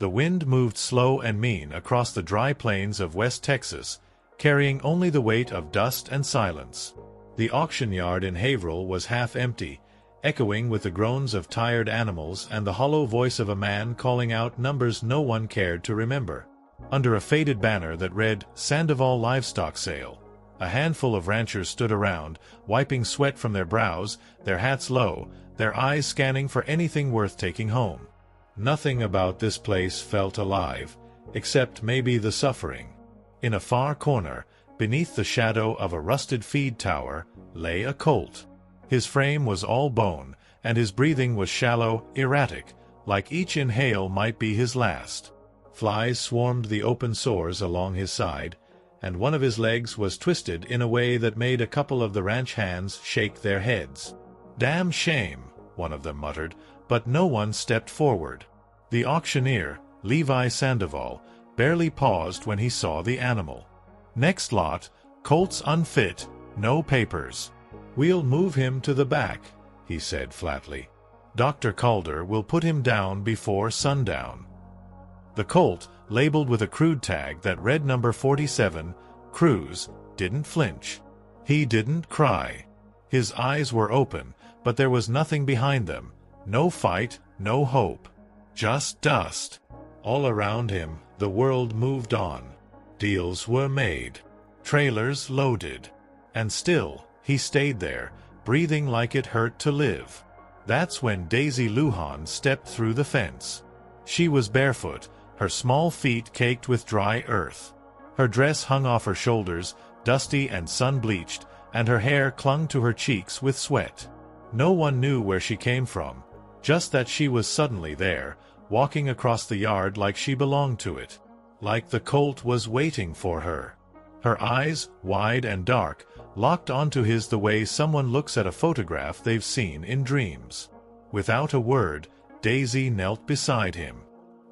The wind moved slow and mean across the dry plains of West Texas, carrying only the weight of dust and silence. The auction yard in Haverhill was half empty, echoing with the groans of tired animals and the hollow voice of a man calling out numbers no one cared to remember. Under a faded banner that read, "Sandoval Livestock Sale," a handful of ranchers stood around, wiping sweat from their brows, their hats low, their eyes scanning for anything worth taking home. Nothing about this place felt alive, except maybe the suffering. In a far corner, beneath the shadow of a rusted feed tower, lay a colt. His frame was all bone, and his breathing was shallow, erratic, like each inhale might be his last. Flies swarmed the open sores along his side, and one of his legs was twisted in a way that made a couple of the ranch hands shake their heads. "Damn shame," one of them muttered, but no one stepped forward. The auctioneer, Levi Sandoval, barely paused when he saw the animal. "Next lot, colt's unfit, no papers. We'll move him to the back," he said flatly. "Dr. Calder will put him down before sundown." The colt, labeled with a crude tag that read number 47, Cruz, didn't flinch. He didn't cry. His eyes were open, but there was nothing behind them. No fight, no hope. Just dust. All around him, the world moved on. Deals were made. Trailers loaded. And still, he stayed there, breathing like it hurt to live. That's when Daisy Luján stepped through the fence. She was barefoot, her small feet caked with dry earth. Her dress hung off her shoulders, dusty and sun-bleached, and her hair clung to her cheeks with sweat. No one knew where she came from, just that she was suddenly there, walking across the yard like she belonged to it, like the colt was waiting for her. Her eyes, wide and dark, locked onto his the way someone looks at a photograph they've seen in dreams. Without a word, Daisy knelt beside him.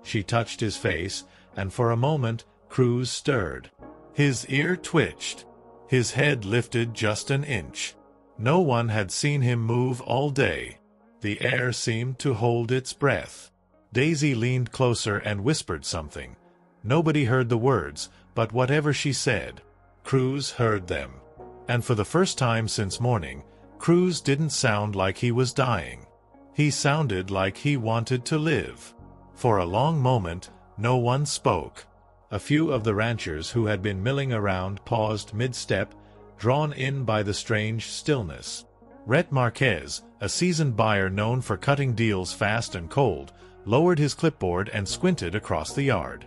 She touched his face, and for a moment, Cruz stirred. His ear twitched. His head lifted just an inch. No one had seen him move all day. The air seemed to hold its breath. Daisy leaned closer and whispered something. Nobody heard the words, but whatever she said, Cruz heard them. And for the first time since morning, Cruz didn't sound like he was dying. He sounded like he wanted to live. For a long moment, no one spoke. A few of the ranchers who had been milling around paused mid-step, drawn in by the strange stillness. Rhett Marquez, a seasoned buyer known for cutting deals fast and cold, lowered his clipboard and squinted across the yard.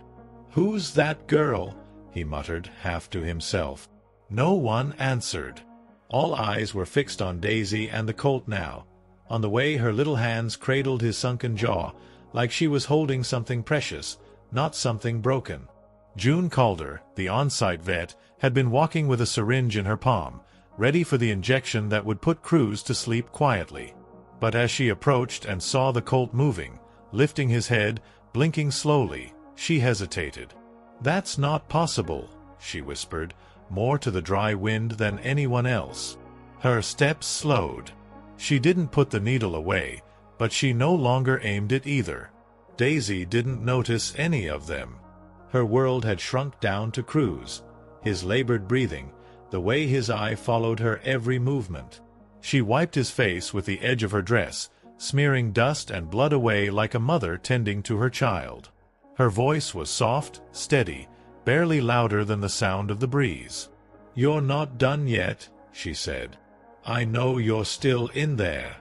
"Who's that girl?" he muttered, half to himself. No one answered. All eyes were fixed on Daisy and the colt now, on the way her little hands cradled his sunken jaw, like she was holding something precious, not something broken. June Calder, the on-site vet, had been walking with a syringe in her palm, ready for the injection that would put Cruz to sleep quietly. But as she approached and saw the colt moving, lifting his head, blinking slowly, she hesitated. "That's not possible," she whispered, more to the dry wind than anyone else. Her steps slowed. She didn't put the needle away, but she no longer aimed it either. Daisy didn't notice any of them. Her world had shrunk down to Cruz, his labored breathing, the way his eye followed her every movement. She wiped his face with the edge of her dress, smearing dust and blood away like a mother tending to her child. Her voice was soft, steady, barely louder than the sound of the breeze. "You're not done yet," she said. "I know you're still in there."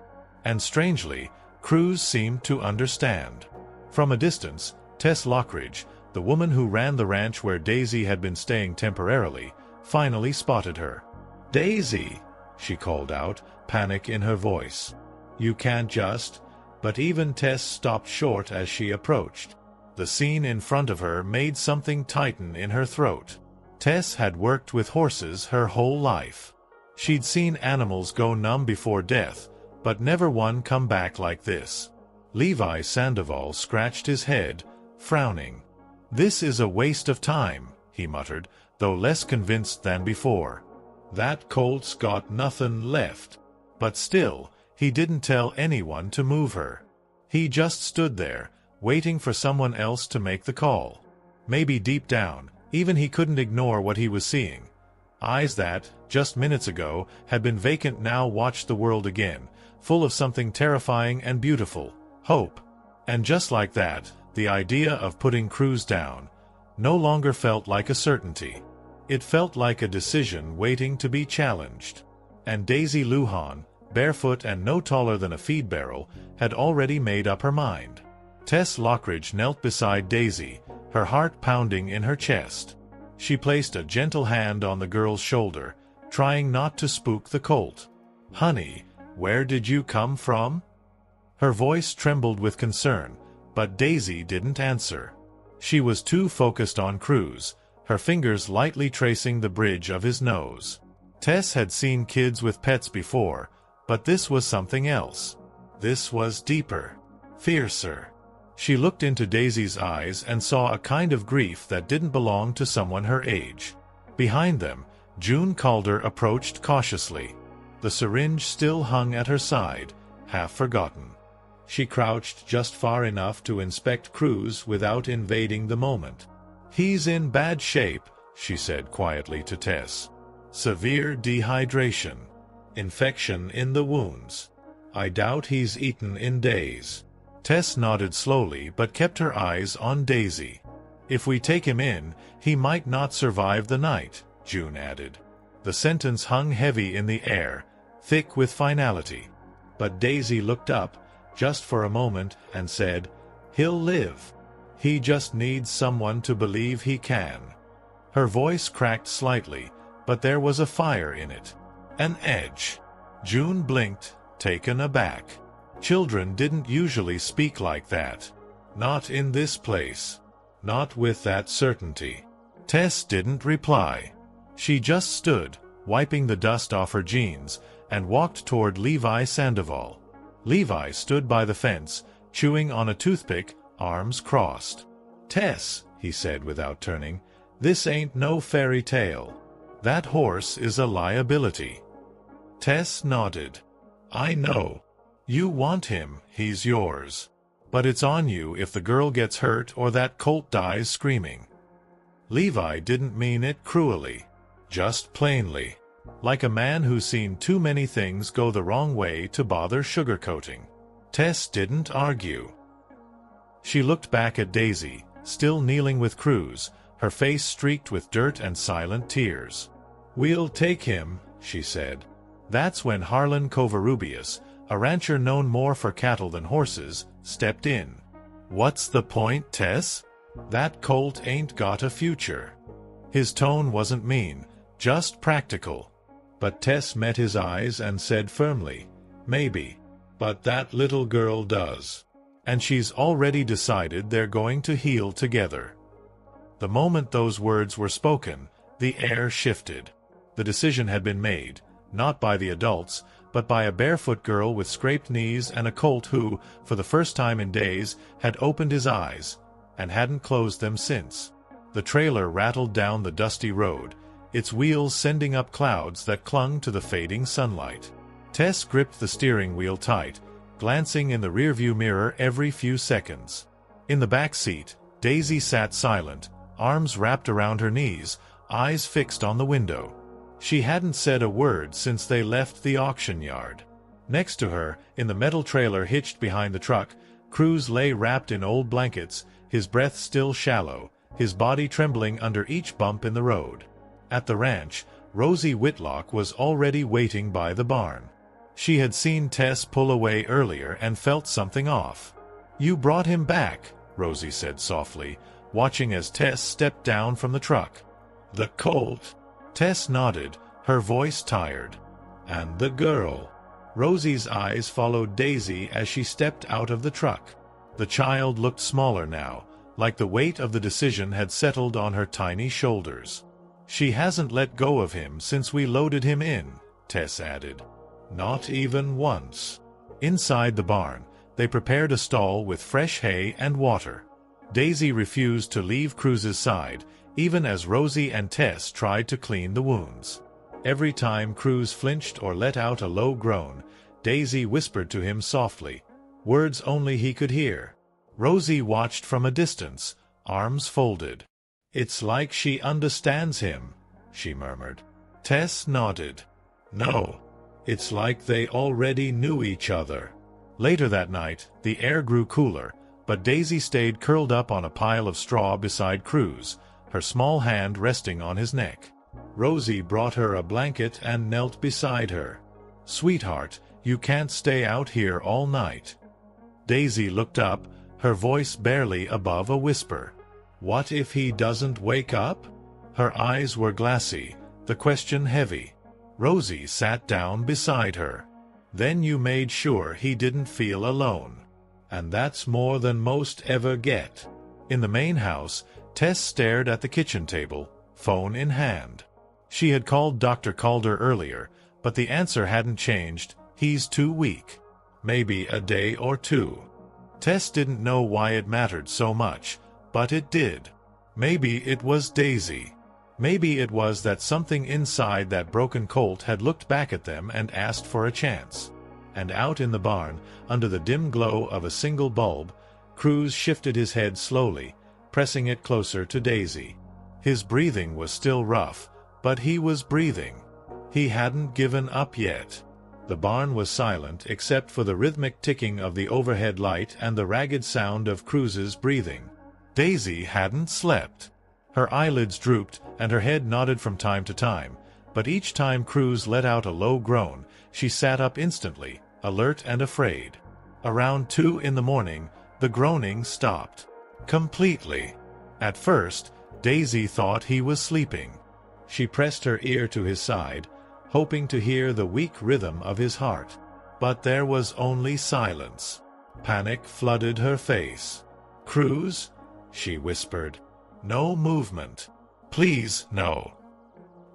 And strangely, Cruz seemed to understand. From a distance, Tess Lockridge, the woman who ran the ranch where Daisy had been staying temporarily, finally spotted her. "Daisy!" she called out, panic in her voice. "You can't just—" But even Tess stopped short as she approached. The scene in front of her made something tighten in her throat. Tess had worked with horses her whole life. She'd seen animals go numb before death, but never one come back like this. Levi Sandoval scratched his head, frowning. "This is a waste of time," he muttered, though less convinced than before. "That colt's got nothing left." But still, he didn't tell anyone to move her. He just stood there, waiting for someone else to make the call. Maybe deep down, even he couldn't ignore what he was seeing. Eyes that, just minutes ago, had been vacant now watched the world again, full of something terrifying and beautiful, hope. And just like that, the idea of putting Cruz down no longer felt like a certainty. It felt like a decision waiting to be challenged. And Daisy Luján, barefoot and no taller than a feed barrel, had already made up her mind. Tess Lockridge knelt beside Daisy, her heart pounding in her chest. She placed a gentle hand on the girl's shoulder, trying not to spook the colt. "Honey, where did you come from?" Her voice trembled with concern, but Daisy didn't answer. She was too focused on Cruz, her fingers lightly tracing the bridge of his nose. Tess had seen kids with pets before, but this was something else. This was deeper, fiercer. She looked into Daisy's eyes and saw a kind of grief that didn't belong to someone her age. Behind them, June Calder approached cautiously. The syringe still hung at her side, half forgotten. She crouched just far enough to inspect Cruz without invading the moment. "He's in bad shape," she said quietly to Tess. "Severe dehydration. Infection in the wounds. I doubt he's eaten in days." Tess nodded slowly but kept her eyes on Daisy. "If we take him in, he might not survive the night," June added. The sentence hung heavy in the air, thick with finality. But Daisy looked up, just for a moment, and said, "He'll live. He just needs someone to believe he can." Her voice cracked slightly, but there was a fire in it. An edge. June blinked, taken aback. Children didn't usually speak like that. Not in this place. Not with that certainty. Tess didn't reply. She just stood, wiping the dust off her jeans, and walked toward Levi Sandoval. Levi stood by the fence, chewing on a toothpick, arms crossed. "Tess," he said without turning, "this ain't no fairy tale. That horse is a liability." Tess nodded. "I know. You want him, he's yours. But it's on you if the girl gets hurt or that colt dies screaming." Levi didn't mean it cruelly, just plainly. Like a man who's seen too many things go the wrong way to bother sugarcoating. Tess didn't argue. She looked back at Daisy, still kneeling with Cruz, her face streaked with dirt and silent tears. "We'll take him," she said. That's when Harlan Covarrubias, a rancher known more for cattle than horses, stepped in. "What's the point, Tess? That colt ain't got a future." His tone wasn't mean, just practical. But Tess met his eyes and said firmly, "Maybe. But that little girl does. And she's already decided they're going to heal together." The moment those words were spoken, the air shifted. The decision had been made, not by the adults, but by a barefoot girl with scraped knees and a colt who, for the first time in days, had opened his eyes, and hadn't closed them since. The trailer rattled down the dusty road, its wheels sending up clouds that clung to the fading sunlight. Tess gripped the steering wheel tight, glancing in the rearview mirror every few seconds. In the back seat, Daisy sat silent, arms wrapped around her knees, eyes fixed on the window. She hadn't said a word since they left the auction yard. Next to her, in the metal trailer hitched behind the truck, Cruz lay wrapped in old blankets, his breath still shallow, his body trembling under each bump in the road. At the ranch, Rosie Whitlock was already waiting by the barn. She had seen Tess pull away earlier and felt something off. "You brought him back," Rosie said softly, watching as Tess stepped down from the truck. "The colt?" Tess nodded, her voice tired. "And the girl?" Rosie's eyes followed Daisy as she stepped out of the truck. The child looked smaller now, like the weight of the decision had settled on her tiny shoulders. "She hasn't let go of him since we loaded him in," Tess added. "Not even once." Inside the barn, they prepared a stall with fresh hay and water. Daisy refused to leave Cruz's side, even as Rosie and Tess tried to clean the wounds. Every time Cruz flinched or let out a low groan, Daisy whispered to him softly, words only he could hear, Rosie watched from a distance, arms folded. "It's like she understands him," she murmured. Tess nodded. "No. It's like they already knew each other." Later that night, the air grew cooler, but Daisy stayed curled up on a pile of straw beside Cruz, her small hand resting on his neck. Rosie brought her a blanket and knelt beside her. "Sweetheart, you can't stay out here all night." Daisy looked up, her voice barely above a whisper. "What if he doesn't wake up?" Her eyes were glassy, the question heavy. Rosie sat down beside her. "Then you made sure he didn't feel alone. And that's more than most ever get." In the main house, Tess stared at the kitchen table, phone in hand. She had called Dr. Calder earlier, but the answer hadn't changed. "He's too weak. Maybe a day or two." Tess didn't know why it mattered so much, but it did. Maybe it was Daisy. Maybe it was that something inside that broken colt had looked back at them and asked for a chance. And out in the barn, under the dim glow of a single bulb, Cruz shifted his head slowly, pressing it closer to Daisy. His breathing was still rough, but he was breathing. He hadn't given up yet. The barn was silent except for the rhythmic ticking of the overhead light and the ragged sound of Cruz's breathing. Daisy hadn't slept. Her eyelids drooped and her head nodded from time to time, but each time Cruz let out a low groan, she sat up instantly, alert and afraid. Around 2 in the morning, the groaning stopped. Completely. At first, Daisy thought he was sleeping. She pressed her ear to his side, hoping to hear the weak rhythm of his heart. But there was only silence. Panic flooded her face. "Cruz?" she whispered. "No movement. Please, no."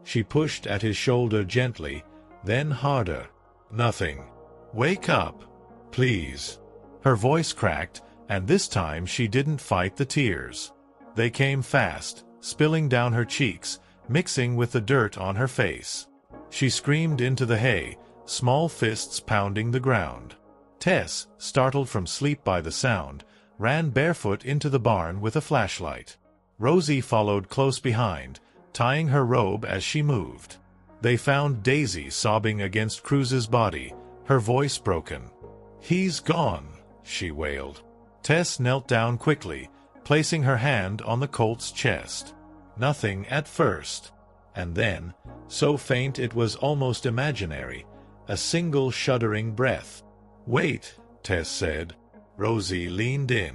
She pushed at his shoulder gently, then harder. "Nothing. Wake up. Please." Her voice cracked, and this time she didn't fight the tears. They came fast, spilling down her cheeks, mixing with the dirt on her face. She screamed into the hay, small fists pounding the ground. Tess, startled from sleep by the sound, ran barefoot into the barn with a flashlight. Rosie followed close behind, tying her robe as she moved. They found Daisy sobbing against Cruz's body, her voice broken. "He's gone," she wailed. Tess knelt down quickly, placing her hand on the colt's chest. Nothing at first. And then, so faint it was almost imaginary, a single shuddering breath. "Wait," Tess said. Rosie leaned in.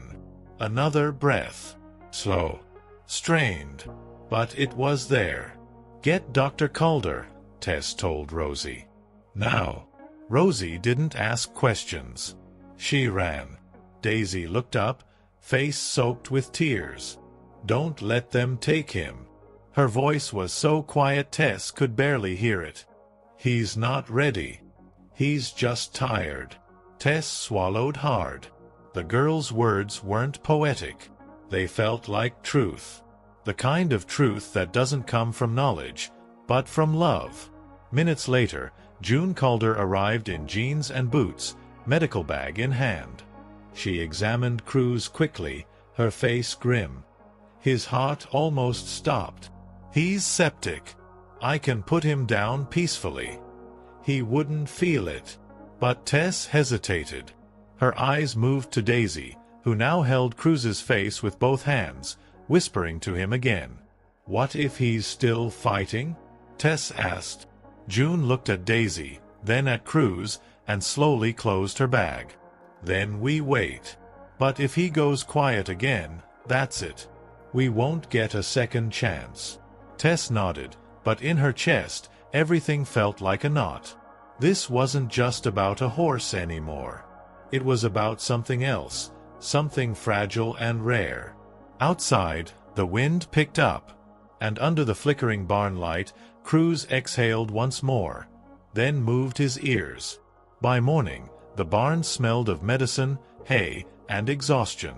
Another breath. Slow. Strained. But it was there. "Get Dr. Calder," Tess told Rosie. "Now." Rosie didn't ask questions. She ran. Daisy looked up, face soaked with tears. "Don't let them take him." Her voice was so quiet Tess could barely hear it. "He's not ready. He's just tired." Tess swallowed hard. The girl's words weren't poetic. They felt like truth. The kind of truth that doesn't come from knowledge, but from love. Minutes later, June Calder arrived in jeans and boots, medical bag in hand. She examined Cruz quickly, her face grim. His heart almost stopped. "He's septic. I can put him down peacefully." He wouldn't feel it. But Tess hesitated. Her eyes moved to Daisy, who now held Cruz's face with both hands, whispering to him again. "What if he's still fighting?" Tess asked. June looked at Daisy, then at Cruz, and slowly closed her bag. "Then we wait. But if he goes quiet again, that's it. We won't get a second chance." Tess nodded, but in her chest, everything felt like a knot. This wasn't just about a horse anymore. It was about something else, something fragile and rare. Outside, the wind picked up, and under the flickering barn light, Cruz exhaled once more, then moved his ears. By morning, the barn smelled of medicine, hay, and exhaustion.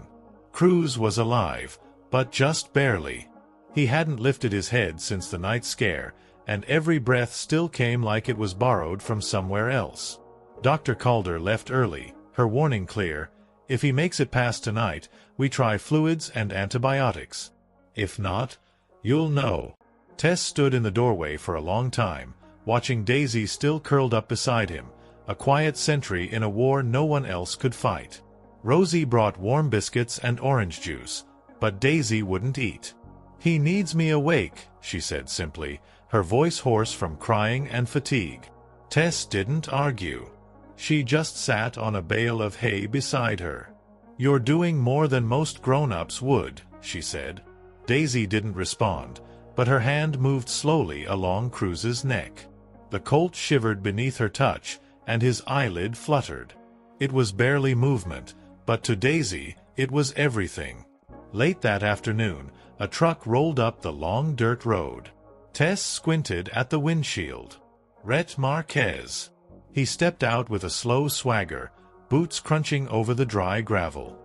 Cruz was alive, but just barely. He hadn't lifted his head since the night scare, and every breath still came like it was borrowed from somewhere else. Dr. Calder left early, her warning clear. If he makes it past tonight, we try fluids and antibiotics. If not, you'll know." Tess stood in the doorway for a long time, watching Daisy still curled up beside him, a quiet sentry in a war no one else could fight. Rosie brought warm biscuits and orange juice, but Daisy wouldn't eat. "He needs me awake," she said simply, her voice hoarse from crying and fatigue. Tess didn't argue. She just sat on a bale of hay beside her. "You're doing more than most grown-ups would," she said. Daisy didn't respond, but her hand moved slowly along Cruz's neck. The colt shivered beneath her touch, and his eyelid fluttered. It was barely movement, but to Daisy, it was everything. Late that afternoon, a truck rolled up the long dirt road. Tess squinted at the windshield. Rhett Marquez. He stepped out with a slow swagger, boots crunching over the dry gravel.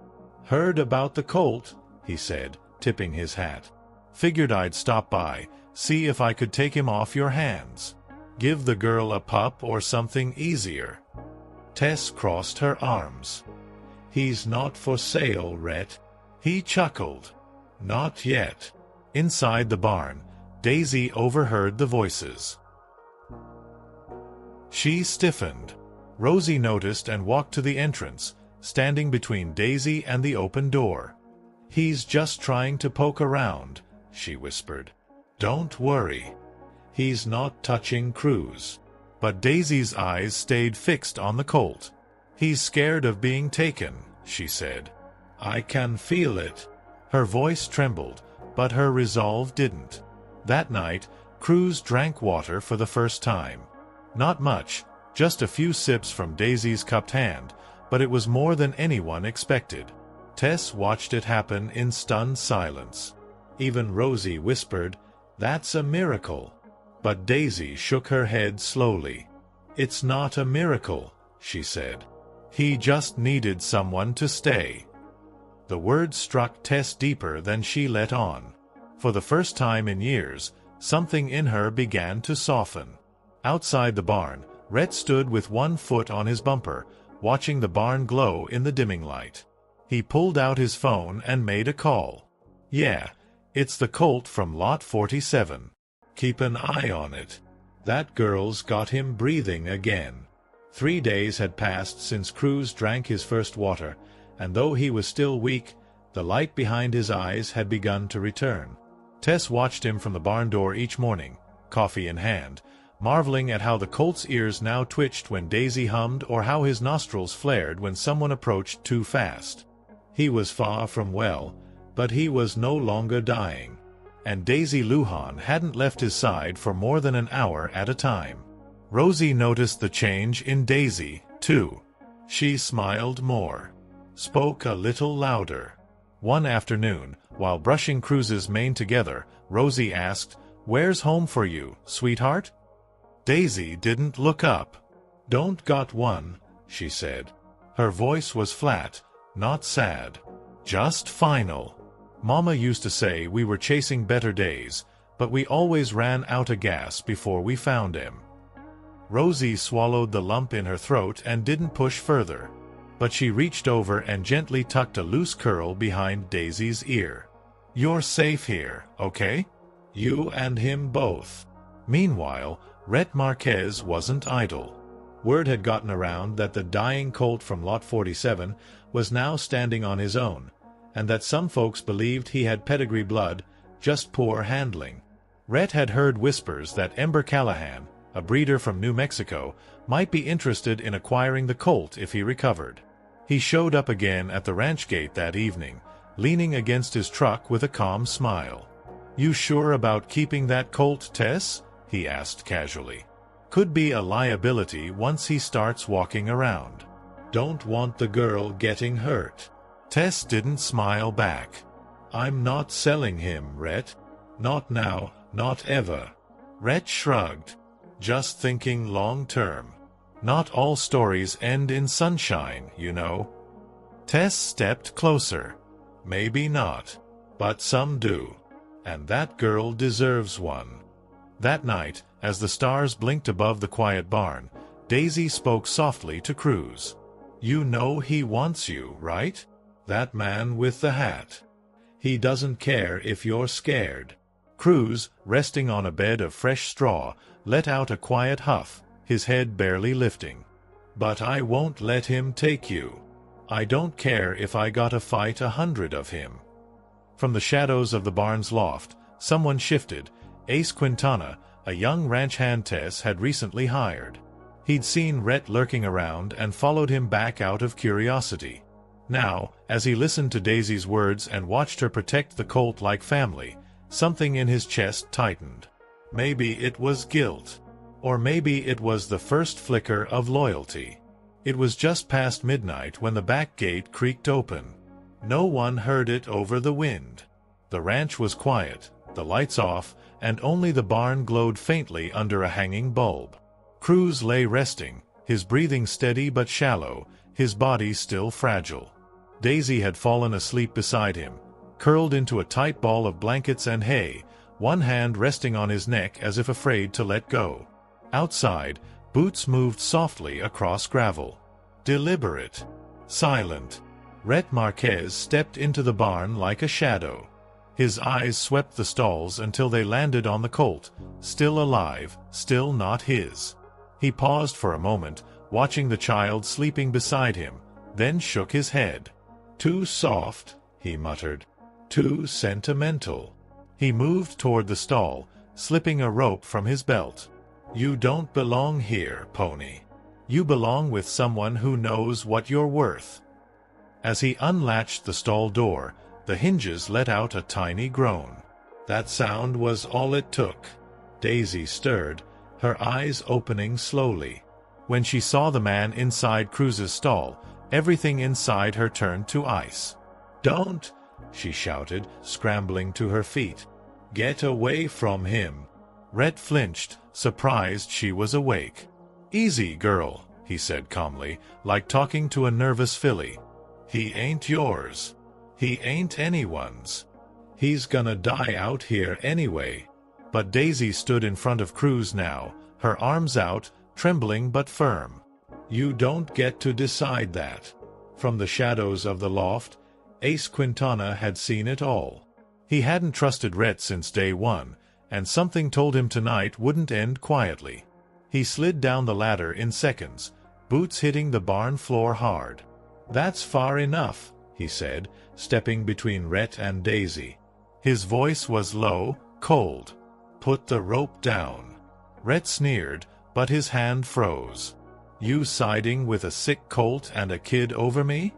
"Heard about the colt," he said, tipping his hat. "Figured I'd stop by, see if I could take him off your hands. Give the girl a pup or something easier." Tess crossed her arms. "He's not for sale, Rhett." He chuckled. "Not yet." Inside the barn, Daisy overheard the voices. She stiffened. Rosie noticed and walked to the entrance, standing between Daisy and the open door. "He's just trying to poke around," she whispered. "Don't worry. He's not touching Cruz." But Daisy's eyes stayed fixed on the colt. "He's scared of being taken," she said. "I can feel it." Her voice trembled, but her resolve didn't. That night, Cruz drank water for the first time. Not much, just a few sips from Daisy's cupped hand, but it was more than anyone expected. Tess watched it happen in stunned silence. Even Rosie whispered, "That's a miracle." But Daisy shook her head slowly. "It's not a miracle," she said. "He just needed someone to stay." The words struck Tess deeper than she let on. For the first time in years, something in her began to soften. Outside the barn, Rhett stood with one foot on his bumper, watching the barn glow in the dimming light. He pulled out his phone and made a call. "Yeah, it's the colt from Lot 47. Keep an eye on it. That girl's got him breathing again." 3 days had passed since Cruz drank his first water, and though he was still weak, the light behind his eyes had begun to return. Tess watched him from the barn door each morning, coffee in hand, marveling at how the colt's ears now twitched when Daisy hummed or how his nostrils flared when someone approached too fast. He was far from well, but he was no longer dying. And Daisy Luján hadn't left his side for more than an hour at a time. Rosie noticed the change in Daisy, too. She smiled more, spoke a little louder. One afternoon, while brushing Cruz's mane together, Rosie asked, "Where's home for you, sweetheart?" Daisy didn't look up. "Don't got one," she said. Her voice was flat, not sad. "Just final. Mama used to say we were chasing better days, but we always ran out of gas before we found him." Rosie swallowed the lump in her throat and didn't push further, but she reached over and gently tucked a loose curl behind Daisy's ear. "You're safe here, okay? You and him both." Meanwhile, Rhett Marquez wasn't idle. Word had gotten around that the dying colt from Lot 47 was now standing on his own, and that some folks believed he had pedigree blood, just poor handling. Rhett had heard whispers that Ember Callahan, a breeder from New Mexico, might be interested in acquiring the colt if he recovered. He showed up again at the ranch gate that evening, leaning against his truck with a calm smile. "You sure about keeping that colt, Tess?" he asked casually. "Could be a liability once he starts walking around. Don't want the girl getting hurt." Tess didn't smile back. "I'm not selling him, Rhett. Not now, not ever." Rhett shrugged. "Just thinking long term. Not all stories end in sunshine, you know." Tess stepped closer. "Maybe not. But some do. And that girl deserves one." That night, as the stars blinked above the quiet barn, Daisy spoke softly to Cruz. You know he wants you, right? That man with the hat. He doesn't care if you're scared. Cruz, resting on a bed of fresh straw, let out a quiet huff, his head barely lifting. But I won't let him take you. I don't care if I gotta fight 100 of him. From the shadows of the barn's loft, someone shifted. Ace Quintana, a young ranch hand Tess had recently hired. He'd seen Rhett lurking around and followed him back out of curiosity. Now, as he listened to Daisy's words and watched her protect the colt like family, something in his chest tightened. Maybe it was guilt. Or maybe it was the first flicker of loyalty. It was just past midnight when the back gate creaked open. No one heard it over the wind. The ranch was quiet, the lights off, and only the barn glowed faintly under a hanging bulb. Cruz lay resting, his breathing steady but shallow, his body still fragile. Daisy had fallen asleep beside him, curled into a tight ball of blankets and hay, one hand resting on his neck as if afraid to let go. Outside, boots moved softly across gravel. Deliberate. Silent. Rhett Marquez stepped into the barn like a shadow. His eyes swept the stalls until they landed on the colt, still alive, still not his. He paused for a moment, watching the child sleeping beside him, then shook his head. Too soft, he muttered. Too sentimental. He moved toward the stall, slipping a rope from his belt. You don't belong here, pony. You belong with someone who knows what you're worth. As he unlatched the stall door, the hinges let out a tiny groan. That sound was all it took. Daisy stirred, her eyes opening slowly. When she saw the man inside Cruz's stall, everything inside her turned to ice. Don't, she shouted, scrambling to her feet. Get away from him. Rhett flinched, surprised she was awake. Easy, girl, he said calmly, like talking to a nervous filly. He ain't yours. He ain't anyone's. He's gonna die out here anyway. But Daisy stood in front of Cruz now, her arms out, trembling but firm. You don't get to decide that. From the shadows of the loft, Ace Quintana had seen it all. He hadn't trusted Rhett since day one, and something told him tonight wouldn't end quietly. He slid down the ladder in seconds, boots hitting the barn floor hard. That's far enough, he said, stepping between Rhett and Daisy. His voice was low, cold. Put the rope down. Rhett sneered, but his hand froze. You siding with a sick colt and a kid over me?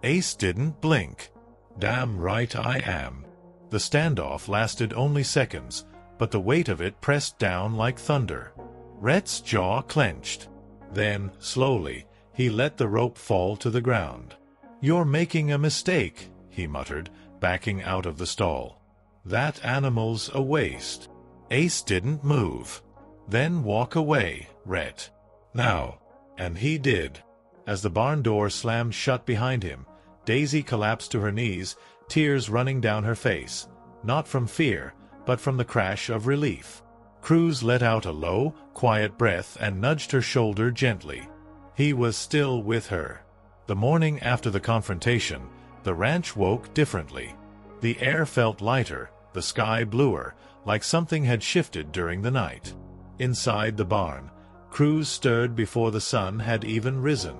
Ace didn't blink. Damn right I am. The standoff lasted only seconds, but the weight of it pressed down like thunder. Rhett's jaw clenched. Then, slowly, he let the rope fall to the ground. You're making a mistake, he muttered, backing out of the stall. That animal's a waste. Ace didn't move. Then walk away, Rhett. Now. And he did. As the barn door slammed shut behind him, Daisy collapsed to her knees, tears running down her face, not from fear, but from the crash of relief. Cruz let out a low, quiet breath and nudged her shoulder gently. He was still with her. The morning after the confrontation, the ranch woke differently. The air felt lighter, the sky bluer, like something had shifted during the night. Inside the barn, Cruz stirred before the sun had even risen.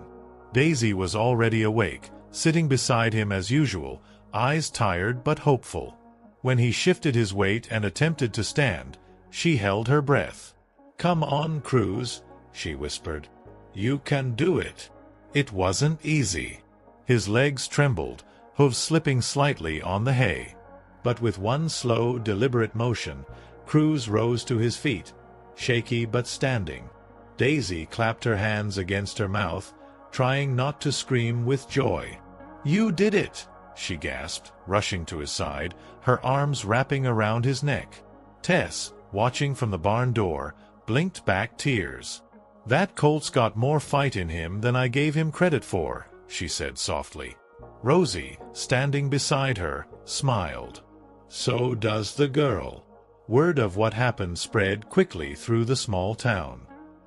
Daisy was already awake, sitting beside him as usual, eyes tired but hopeful. When he shifted his weight and attempted to stand, she held her breath. Come on, Cruz, she whispered. You can do it. It wasn't easy. His legs trembled, hooves slipping slightly on the hay. But with one slow, deliberate motion, Cruz rose to his feet, shaky but standing. Daisy clapped her hands against her mouth, trying not to scream with joy. You did it, she gasped, rushing to his side, her arms wrapping around his neck. Tess, watching from the barn door, blinked back tears. That colt's got more fight in him than I gave him credit for, she said softly. Rosie, standing beside her, smiled. So does the girl. Word of what happened spread quickly through the small town.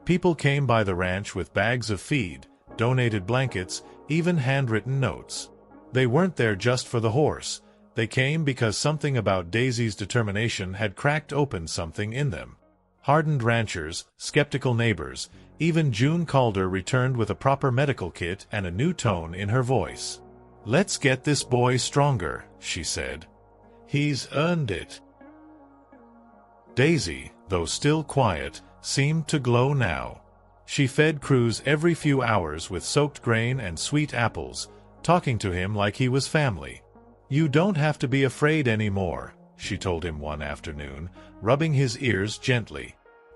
People came by the ranch with bags of feed, donated blankets, even handwritten notes. They weren't there just for the horse. They came because something about Daisy's determination had cracked open something in them. Hardened ranchers, skeptical neighbors, even June Calder returned with a proper medical kit and a new tone in her voice. "Let's get this boy stronger," she said. "He's earned it." Daisy, though still quiet, seemed to glow now. She fed Cruz every few hours with soaked grain and sweet apples, talking to him like he was family. "You don't have to be afraid anymore," she told him one afternoon, rubbing his ears gently.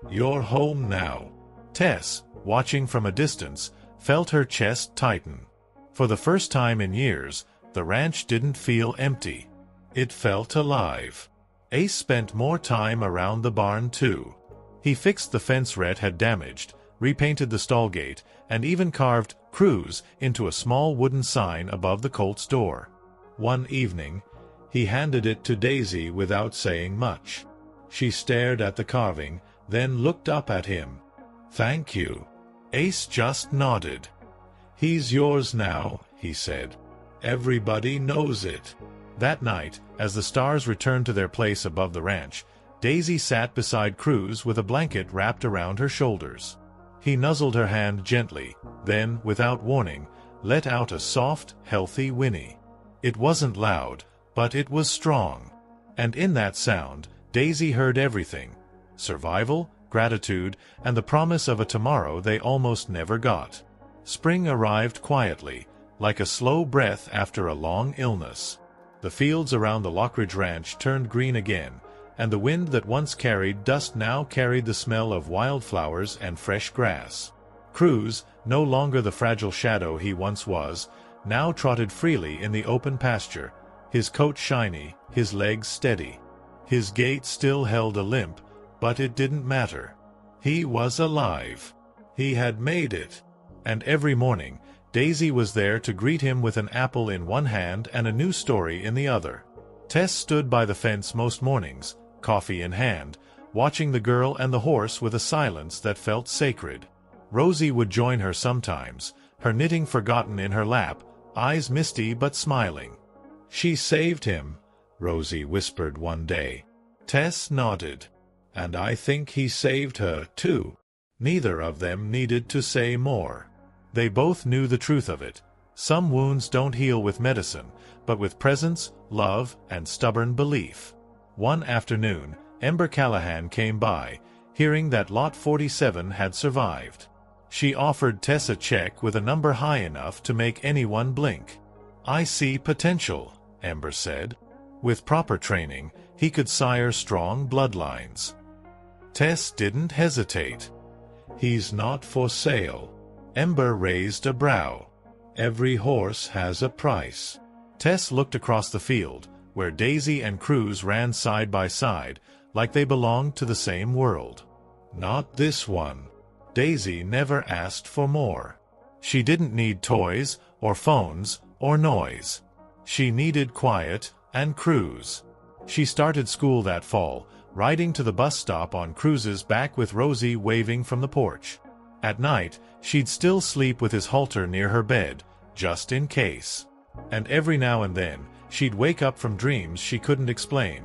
"You're home now." Tess, watching from a distance, felt her chest tighten. For the first time in years, the ranch didn't feel empty. It felt alive. Ace spent more time around the barn too. He fixed the fence Rhett had damaged, repainted the stall gate, and even carved Cruz into a small wooden sign above the colt's door. One evening, he handed it to Daisy without saying much. She stared at the carving, then looked up at him. "Thank you." Ace just nodded. "He's yours now," he said. "Everybody knows it." That night, as the stars returned to their place above the ranch, Daisy sat beside Cruz with a blanket wrapped around her shoulders. He nuzzled her hand gently, then, without warning, let out a soft, healthy whinny. It wasn't loud, but it was strong. And in that sound, Daisy heard everything: survival, gratitude, and the promise of a tomorrow they almost never got. Spring arrived quietly, like a slow breath after a long illness. The fields around the Lockridge Ranch turned green again, and the wind that once carried dust now carried the smell of wildflowers and fresh grass. Cruz, no longer the fragile shadow he once was, now trotted freely in the open pasture, his coat shiny, his legs steady. His gait still held a limp, but it didn't matter. He was alive. He had made it. And every morning, Daisy was there to greet him with an apple in one hand and a new story in the other. Tess stood by the fence most mornings, coffee in hand, watching the girl and the horse with a silence that felt sacred. Rosie would join her sometimes, her knitting forgotten in her lap, eyes misty but smiling. "She saved him," Rosie whispered one day. Tess nodded. "And I think he saved her, too." Neither of them needed to say more. They both knew the truth of it. Some wounds don't heal with medicine, but with presence, love, and stubborn belief. One afternoon, Ember Callahan came by, hearing that Lot 47 had survived. She offered Tess a check with a number high enough to make anyone blink. "I see potential," Ember said. "With proper training, he could sire strong bloodlines." Tess didn't hesitate. "He's not for sale." Ember raised a brow. "Every horse has a price." Tess looked across the field, where Daisy and Cruz ran side by side, like they belonged to the same world. "Not this one." Daisy never asked for more. She didn't need toys, or phones, or noise. She needed quiet and Cruz. She started school that fall, riding to the bus stop on Cruz's back with Rosie waving from the porch. At night, she'd still sleep with his halter near her bed, just in case. And every now and then, she'd wake up from dreams she couldn't explain,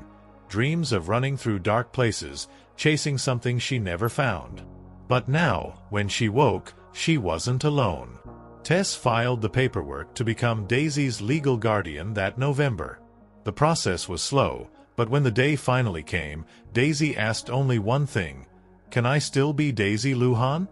dreams of running through dark places, chasing something she never found. But now, when she woke, she wasn't alone. Tess filed the paperwork to become Daisy's legal guardian that November. The process was slow, but when the day finally came, Daisy asked only one thing: "Can I still be Daisy Luján?"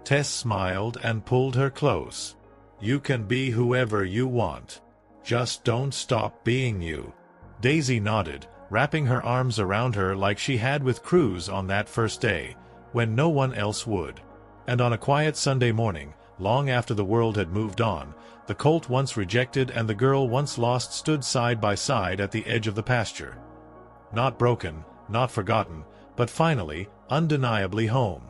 Tess smiled and pulled her close. "You can be whoever you want. Just don't stop being you." Daisy nodded, wrapping her arms around her like she had with Cruz on that first day, when no one else would. And on a quiet Sunday morning, long after the world had moved on, the colt once rejected and the girl once lost stood side by side at the edge of the pasture. Not broken, not forgotten, but finally, undeniably home.